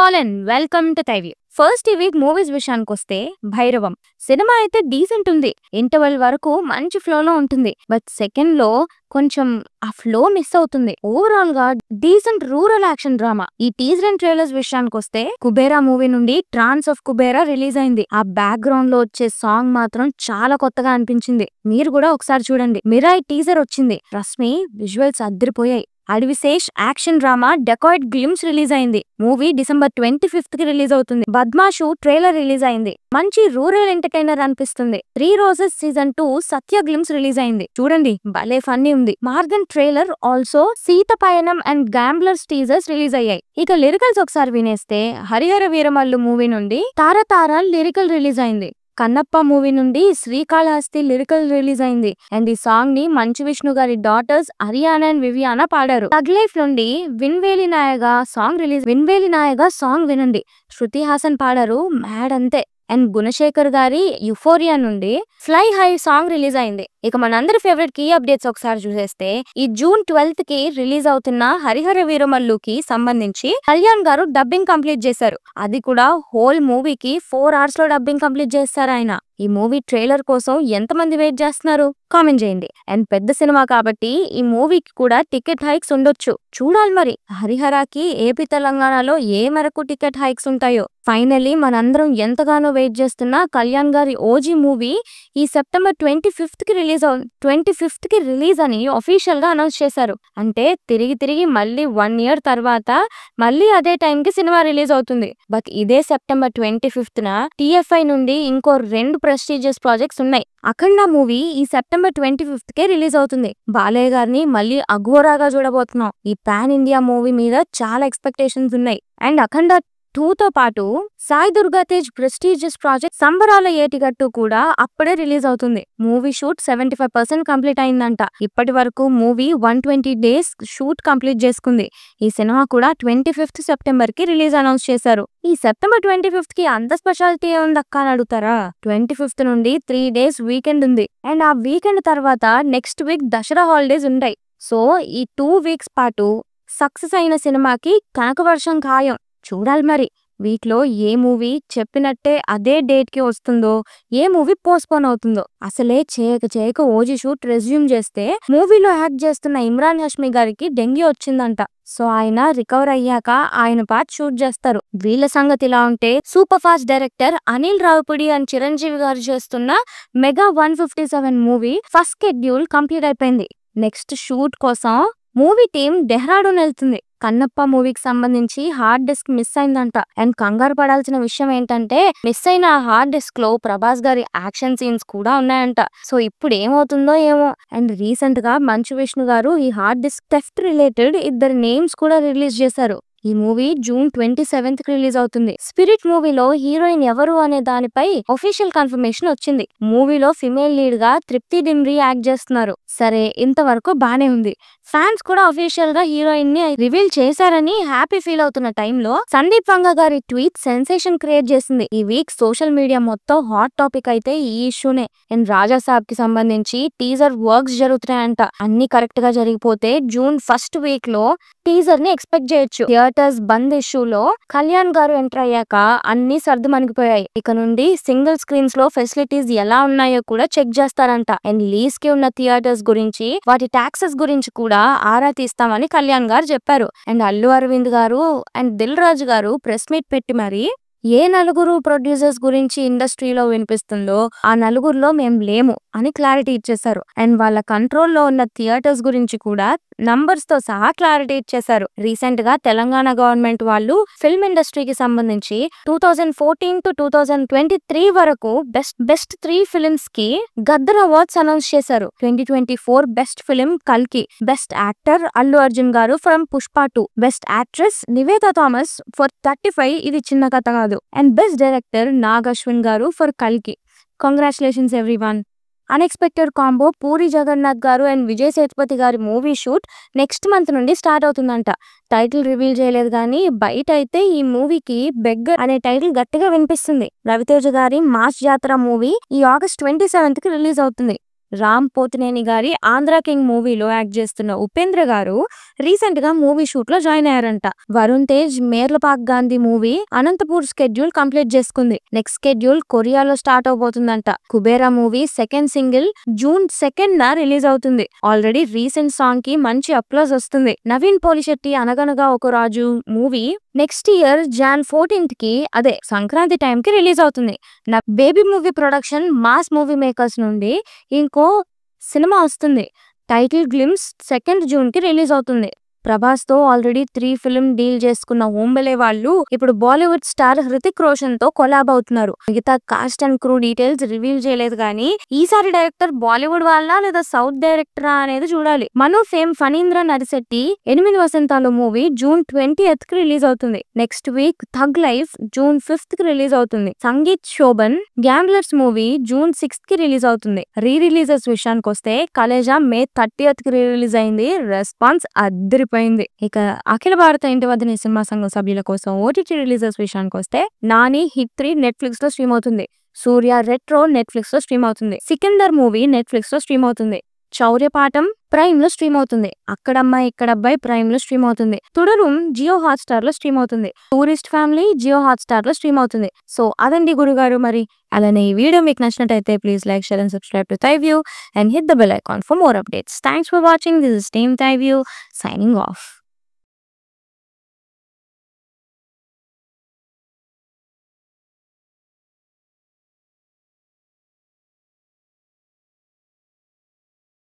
All and welcome to టైవ్యూ. First ఈ week movies విషయానికొస్తే భైరవం సినిమా అయితే డీసెంట్ ఉంది. ఇంటర్వెల్ వరకు మంచి ఫ్లోలో ఉంటుంది. బట్ సెకండ్ లో కొంచెం ఆ ఫ్లో మిస్ అవుతుంది. ఓవరాల్ గా డీసెంట్ రూరల్ యాక్షన్ డ్రామా. ఈ టీజర్ అండ్ ట్రైలర్స్ విషయానికొస్తే కుబేరా మూవీ నుండి ట్రాన్స్ ఆఫ్ కుబేరా రిలీజ్ అయింది. ఆ బ్యాక్గ్రౌండ్ లో వచ్చే సాంగ్ మాత్రం చాలా కొత్తగా అనిపించింది. మీరు కూడా ఒకసారి చూడండి. మిరాయి టీజర్ వచ్చింది. Rashmi visuals అద్దరిపోయాయి. Adivi Sesh action drama dacoit glimpse release అయింది. మూవీ డిసెంబర్ 25th కి రిలీజ్ అవుతుంది. బద్మాషు ట్రైలర్ రిలీజ్ అయింది. మంచి రూరల్ ఎంటర్టైనర్ అనిపిస్తుంది. 3 రోజెస్ సీజన్ 2 సత్య గ్లిమ్స్ రిలీజ్ అయింది. చూడండి, భలే ఫన్నీ ఉంది. మార్గన్ ట్రైలర్ ఆల్సో సీత పయనం అండ్ గ్యాంబ్లర్స్ టీజర్స్ రిలీజ్ అయ్యాయి. ఇక లిరికల్స్ ఒకసారి వినేస్తే హరిహర వీరమల్లు మూవీ నుండి తారతారాల్ లిరికల్ రిలీజ్ అయింది. కన్నప్ప మూవీ నుండి శ్రీకాళహస్తి లిరికల్ రిలీజ్ అయింది. అండ్ ఈ సాంగ్ ని మంచు విష్ణు గారి డాటర్స్ అరియానా అండ్ వివియానా పాడారు. తగ్ లైఫ్ నుండి విన్వేలి నాయగా సాంగ్ వినండి. శృతి హాసన్ పాడారు. మ్యాడ్ అంతే. అండ్ గుణశేఖర్ గారి యుఫోరియా నుండి ఫ్లై హై సాంగ్ రిలీజ్ అయింది. ఇక మనందరి ఫేవరెట్ కీ అప్డేట్స్ ఒకసారి చూసేస్తే ఈ జూన్ 12th కి రిలీజ్ అవుతున్న హరిహర వీరమల్లుకి సంబంధించి కళ్యాణ్ గారు డబ్బింగ్ కంప్లీట్ చేశారు. అది కూడా హోల్ మూవీకి 4 hours లో డబ్బింగ్ కంప్లీట్ చేస్తారు ఆయన. ఈ మూవీ ట్రైలర్ కోసం ఎంతమంది వెయిట్ చేస్తున్నారు కామెంట్ చేయండి. అండ్ పెద్ద సినిమా కాబట్టి ఈ మూవీకి కూడా టికెట్ హైక్స్ ఉండొచ్చు. చూడాలి మరి హరిహరాకి ఏపీ తెలంగాణలో ఏ మేరకు టికెట్ హైక్స్ ఉంటాయో. ఫైనల్లీ మనందరం ఎంతగానో వెయిట్ చేస్తున్న కళ్యాణ్ గారి ఓజీ మూవీ ఈ సెప్టెంబర్ 25th కి రిలీజ్ అని అఫీషియల్ గా అనౌన్స్ చేశారు. అంటే తిరిగి మళ్ళీ 1 year తర్వాత మళ్ళీ అదే టైం కి సినిమా రిలీజ్ అవుతుంది. బట్ ఇదే సెప్టెంబర్ 25th TFI నుండి ఇంకో 2 ప్రెస్టీజియస్ ప్రాజెక్ట్స్ ఉన్నాయి. అఖండ మూవీ ఈ సెప్టెంబర్ 25th కే రిలీజ్ అవుతుంది. బాలయ్య గారిని మళ్ళీ అఘోరాగా చూడబోతున్నాం. ఈ పాన్ ఇండియా మూవీ మీద చాలా ఎక్స్పెక్టేషన్స్ ఉన్నాయి. అండ్ అఖండ 2తో పాటు సాయి దుర్గా తేజ్ ప్రెస్టీజియస్ ప్రాజెక్ట్ సంబరాల ఏటిగట్టు కూడా అప్పుడే రిలీజ్ అవుతుంది. మూవీ షూట్ 75% కంప్లీట్ అయిందంట. ఇప్పటి వరకు మూవీ 120 days షూట్ కంప్లీట్ చేసుకుంది. ఈ సినిమా కూడా 25th September కి రిలీజ్ అనౌన్స్ చేశారు. ఈ సెప్టెంబర్ 25th కి అంత స్పెషాలిటీ ఏముందక్క అని అడుగుతారా? 25th నుండి 3 days వీకెండ్ ఉంది. అండ్ ఆ వీకెండ్ తర్వాత నెక్స్ట్ వీక్ దసరా హాలిడేస్ ఉంటాయి. సో ఈ 2 weeks పాటు సక్సెస్ అయిన సినిమాకి కనకవర్షం ఖాయం. చూడాలి మరి వీక్ లో ఏ మూవీ చెప్పినట్టే అదే డేట్ కి వస్తుందో, ఏ మూవీ పోస్ట్పోన్ అవుతుందో. అసలే చేయక ఓజీ షూట్ రెజ్యూమ్ చేస్తే మూవీలో యాక్ట్ చేస్తున్న ఇమ్రాన్ హష్మి గారికి డెంగ్యూ వచ్చిందంట. సో ఆయన రికవర్ అయ్యాక ఆయన పార్ట్ షూట్ చేస్తారు. వీళ్ళ సంగతి ఇలా ఉంటే super fast director Anil Ravipudi and Chiranjeevi గారు చేస్తున్న mega 157 movie first schedule complete అయిపోయింది. నెక్స్ట్ షూట్ కోసం మూవీ టీం డెహ్రాడూన్ వెళ్తుంది. కన్నప్ప మూవీకి సంబంధించి హార్డ్ డిస్క్ మిస్ అయిందంట. అండ్ కంగారు పడాల్సిన విషయం ఏంటంటే మిస్ అయిన హార్డ్ డిస్క్ లో ప్రభాస్ గారి యాక్షన్ సీన్స్ కూడా ఉన్నాయంట. సో ఇప్పుడు ఏమవుతుందో ఏమో. అండ్ రీసెంట్ గా మంచు విష్ణు గారు ఈ hard disk theft related 2 names కూడా రిలీజ్ చేశారు. ఈ మూవీ జూన్ 27th కి రిలీజ్ అవుతుంది. స్పిరిట్ మూవీలో హీరోయిన్ ఎవరు అనే దానిపై అఫీషియల్ కన్ఫర్మేషన్ వచ్చింది. మూవీలో ఫిమేల్ లీడ్ గా తృప్తి డిమ్రీ యాక్ట్ చేస్తున్నారు. సరే, ఇంతవరకు బానే ఉంది. ఫ్యాన్స్ కూడా అఫీషియల్ గా హీరోయిన్ ని రివీల్ చేశారని హ్యాపీ ఫీల్ అవుతున్న టైంలో సందీప్ వంగ గారి ట్వీట్ సెన్సేషన్ క్రియేట్ చేసింది. ఈ వీక్ సోషల్ మీడియా మొత్తం హాట్ టాపిక్ అయితే ఈ ఇష్యూనే. అండ్ రాజా సాబ్ కి సంబంధించి టీజర్ వర్క్స్ జరుగుతున్నాయంట. అన్ని కరెక్ట్ గా జరిగిపోతే జూన్ 1st week లో టీజర్ ని ఎక్స్పెక్ట్ చేయొచ్చు. థియేటర్స్ బంద్ ఇష్యూలో కళ్యాణ్ గారు ఎంటర్ అయ్యాక అన్ని సర్దు మణిగిపోయాయి. ఇక నుండి సింగిల్ స్క్రీన్స్ లో ఫెసిలిటీస్ ఎలా ఉన్నాయో కూడా చెక్ చేస్తారంట. అండ్ లీజ్ కి ఉన్న థియేటర్స్ గురించి, వాటి టాక్సెస్ గురించి కూడా ఆరా తీస్తామని కళ్యాణ్ గారు చెప్పారు. అండ్ అల్లు అరవింద్ గారు అండ్ దిల్ రాజు గారు ప్రెస్ మీట్ పెట్టి మరి ఏ 4 ప్రొడ్యూసర్స్ గురించి ఇండస్ట్రీలో వినిపిస్తుందో ఆ 4లో మేం లేము అని క్లారిటీ ఇచ్చేశారు. అండ్ వాళ్ళ కంట్రోల్లో ఉన్న థియేటర్స్ గురించి కూడా నంబర్స్ తో సహా క్లారిటీ ఇచ్చేశారు. రీసెంట్ గా తెలంగాణ గవర్నమెంట్ వాళ్ళు ఫిల్మ్ ఇండస్ట్రీకి సంబంధించి 2014 to 2023 వరకు బెస్ట్ 3 ఫిల్మ్స్ కి గద్దర్ అవార్డ్స్ అనౌన్స్ చేశారు. 2024 బెస్ట్ ఫిల్మ్ కల్కి, best actor Allu Arjun garu from Pushpa 2, best actress Nivetha Thomas for 35 ఇది చిన్న కథ కాదు, and best director Nag Ashwin garu for కల్కి. Congratulations everyone. Unexpected combo Puri Jagannadh garu and Vijay Sethupathi గారి మూవీ షూట్ నెక్స్ట్ మంత్ నుండి స్టార్ట్ అవుతుందంట. టైటిల్ రివీల్ చేయలేదు కానీ బయట అయితే ఈ మూవీకి బెగ్గర్ అనే టైటిల్ గట్టిగా వినిపిస్తుంది. రవితేజ గారి మాస్ జాతర మూవీ ఈ ఆగస్ట్ 27th కి రిలీజ్ అవుతుంది. రామ్ పోతినేని గారి 'ఆంధ్ర కింగ్' మూవీలో యాక్ట్ చేస్తున్న ఉపేంద్ర గారు రీసెంట్ గా మూవీ షూట్ లో జాయిన్ అయ్యారంట. Varun Tej Merlapaka Gandhi movie Anantapur schedule complete చేసుకుంది. నెక్స్ట్ స్కెడ్యూల్ కొరియాలో స్టార్ట్ అవబోతుందంట. Kubera movie second single June 2న రిలీజ్ అవుతుంది. ఆల్రెడీ రీసెంట్ సాంగ్ కి మంచి అప్లాజ్ వస్తుంది. Naveen Polishetty 'Anaganaga Oka Raju' movie next year Jan 14th కి అదే సంక్రాంతి టైం కి రిలీజ్ అవుతుంది. నా baby movie production mass movie makers నుండి ఇంకో సినిమా వస్తుంది. టైటిల్ గ్లిమ్స్ 2nd June కి రిలీజ్ అవుతుంది. ప్రభాస్ తో ఆల్రెడీ 3 ఫిల్మ్ డీల్ చేసుకున్న ఓంబలే వాళ్ళు ఇప్పుడు బాలీవుడ్ స్టార్ హృతిక్ రోషన్ తో కొలాబ్ అవుతున్నారు. మిగతా cost and crew details reveal చేయలేదు కానీ ఈసారి డైరెక్టర్ బాలీవుడ్ వాళ్ళ లేదా సౌత్ డైరెక్టరా అనేది చూడాలి. Manu fame Phanindra Narisetty 8 Vasantalu movie June 20th కి రిలీజ్ అవుతుంది. Next week Thug Life June 5th కి రిలీజ్ అవుతుంది. Sangeeth Shobhan Gamblers movie June 6th కి రిలీజ్ అవుతుంది. రిలీజెస్ విషయానికి వస్తే కలేజా May 30th కి రిలీజ్ అయింది. రెస్పాన్స్ అద్దరిపోయింది. ఇక అఖిల భారత ఇంటి వద్ద సినిమా సంఘం సభ్యుల కోసం ఓటీటీ రిలీజెస్ విషయానికి వస్తే నాని హిట్ 3 నెట్ఫ్లిక్స్ లో స్ట్రీమ్ అవుతుంది. సూర్య రెట్రో నెట్ఫ్లిక్స్ లో స్ట్రీమ్ అవుతుంది. సికిందర్ మూవీ నెట్ఫ్లిక్స్ లో స్ట్రీమ్ అవుతుంది. చౌర్యపాఠం ప్రైమ్ లో స్ట్రీమ్ అవుతుంది. అక్కడమ్మాయి ఇక్కడబ్బాయి ప్రైమ్ లో స్ట్రీమ్ అవుతుంది. తుడరుం జియో హాట్స్టార్ లో స్ట్రీమ్ అవుతుంది. టూరిస్ట్ ఫ్యామిలీ జియో హాట్స్టార్ లో స్ట్రీమ్ అవుతుంది. సో అదండి గురుగారు. మరి అలానే ఈ వీడియో మీకు నచ్చినట్టయితే please like, share and subscribe to థైవ్యూ and hit the bell icon for more updates. Thanks for watching. This is Team Thyview signing off.